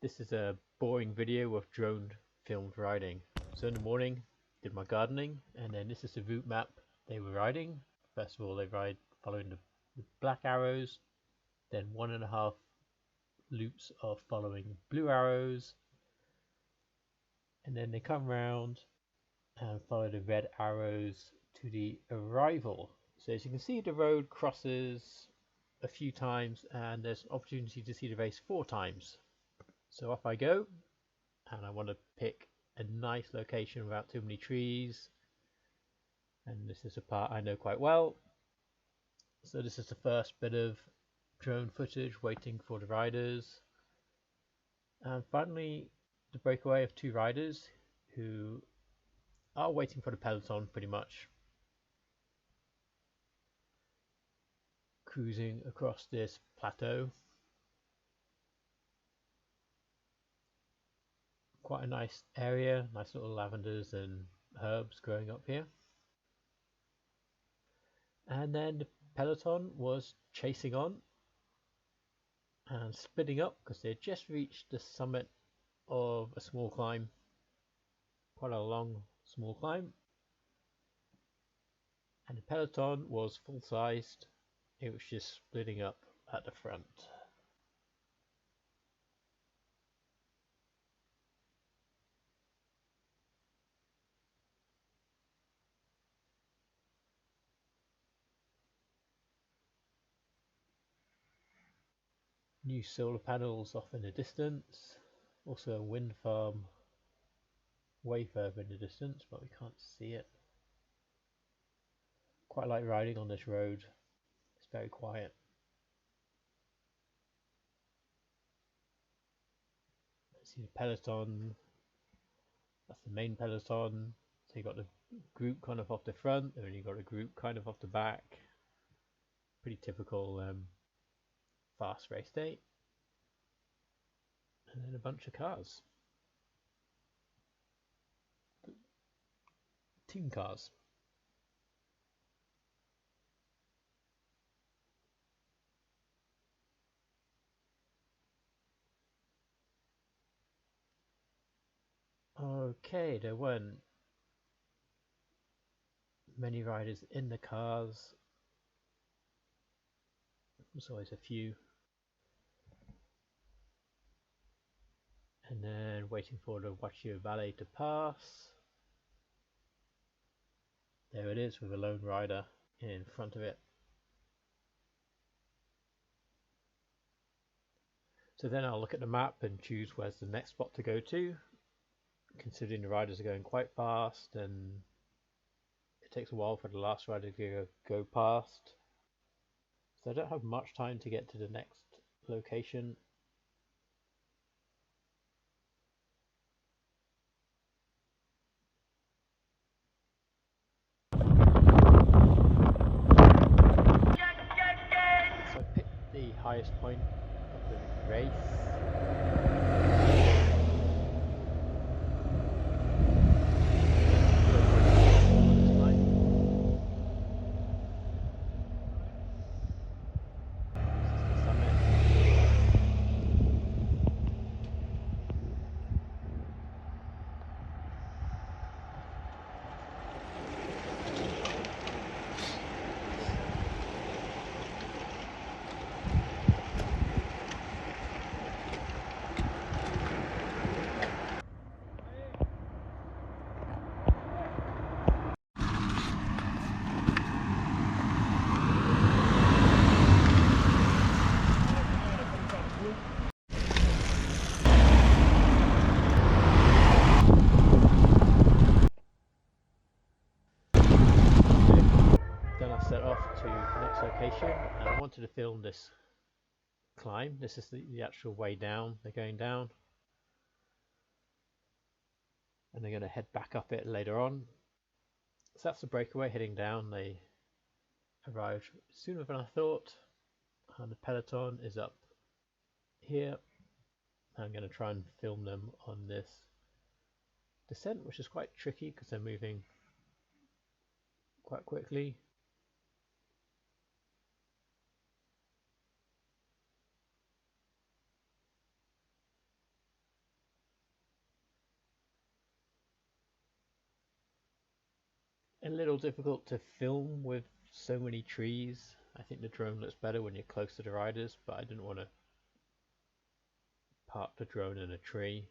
This is a boring video of drone filmed riding. So in the morning, did my gardening, and then this is the route map they were riding. First of all, they ride following the black arrows, then 1.5 loops of following blue arrows, and then they come round and follow the red arrows to the arrival. So as you can see, the road crosses a few times, and there's an opportunity to see the race 4 times. So off I go, and I want to pick a nice location without too many trees, and this is a part I know quite well. So this is the first bit of drone footage waiting for the riders, and finally the breakaway of 2 riders who are waiting for the peloton pretty much, cruising across this plateau. Quite a nice area, nice little lavenders and herbs growing up here. And then the peloton was chasing on and splitting up because they had just reached the summit of a small climb, quite a long small climb, and the peloton was full sized. It was just splitting up at the front. New solar panels off in the distance, also a wind farm way further in the distance, but we can't see it. Quite like riding on this road, it's very quiet. Let's see the peloton, that's the main peloton. So you got the group kind of off the front, and then you got a group kind of off the back. Pretty typical fast race day. And then a bunch of cars. Team cars. Okay, there weren't many riders in the cars. There's always a few. And then waiting for the Wachio Valley to pass. There it is with a lone rider in front of it. So then I'll look at the map and choose where's the next spot to go to, considering the riders are going quite fast and it takes a while for the last rider to go past. So I don't have much time to get to the next location. So I picked the highest point of the race. Set off to the next location, and I wanted to film this climb. This is the actual way down. They're going down and they're going to head back up it later on. So that's the breakaway heading down. They arrived sooner than I thought, and the peloton is up here. I'm going to try and film them on this descent, which is quite tricky because they're moving quite quickly. little difficult to film with so many trees. I think the drone looks better when you're close to the riders, but I didn't want to park the drone in a tree.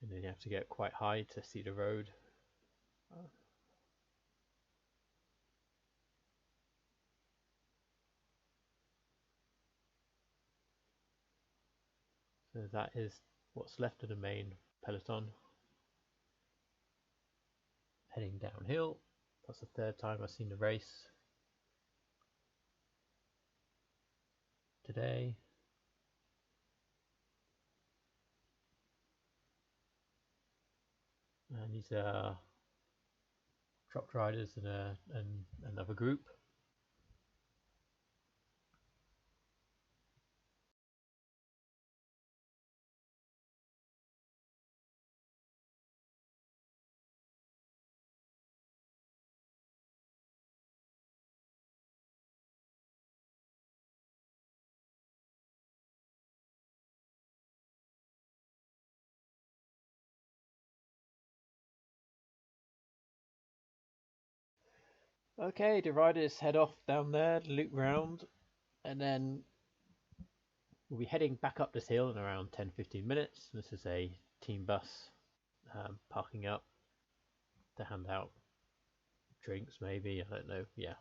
And then you have to get quite high to see the road. So that is what's left of the main peloton. Heading downhill. That's the third time I've seen the race today. And these are dropped riders and another group. Okay, the riders head off down there, loop round, and then we'll be heading back up this hill in around 10-15 minutes. This is a team bus parking up to hand out drinks, maybe, I don't know, yeah.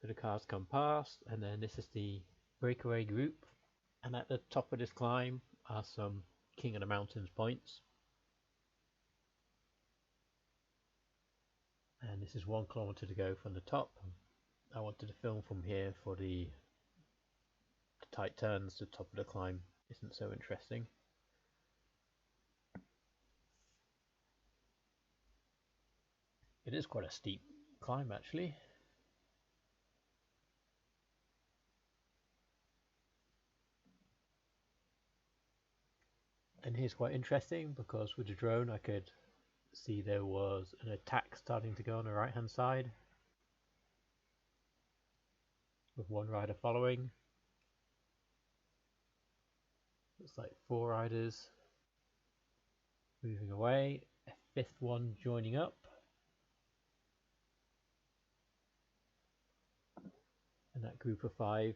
So the cars come past, and then this is the breakaway group, and at the top of this climb are some King of the Mountains points. And this is 1 kilometer to go from the top. I wanted to film from here for the tight turns. The top of the climb isn't so interesting. It is quite a steep climb actually. And here's quite interesting because with the drone I could see there was an attack starting to go on the right hand side with one rider following. Looks like 4 riders moving away, a 5th one joining up. And that group of 5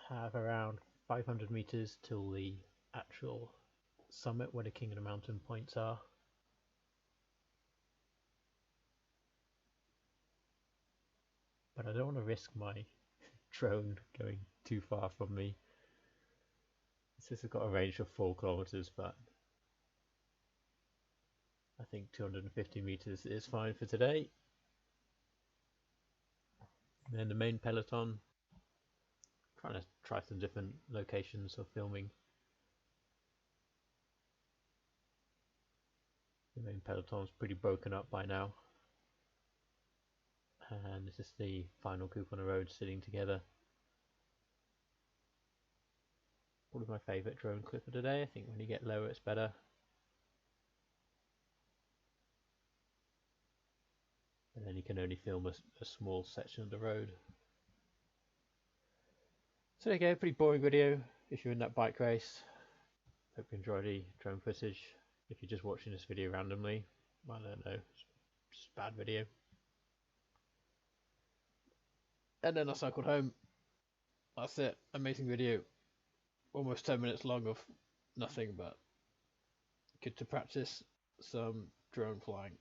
have around 500 meters till the actual summit where the King of the Mountain points are. But I don't want to risk my drone going too far from me. This has got a range of 4 kilometers, but I think 250 meters is fine for today. And then the main peloton, trying to try some different locations of filming. The main peloton's pretty broken up by now. And this is the final group on the road sitting together. Probably my favourite drone clip of the day. I think when you get lower it's better. And then you can only film a small section of the road. So there you go, pretty boring video if you're in that bike race. Hope you enjoy the drone footage. If you're just watching this video randomly, I don't know, it's just a bad video. And then I cycled home. That's it, amazing video. Almost 10 minutes long of nothing but good to practice some drone flying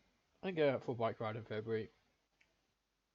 and go out for a bike ride in February.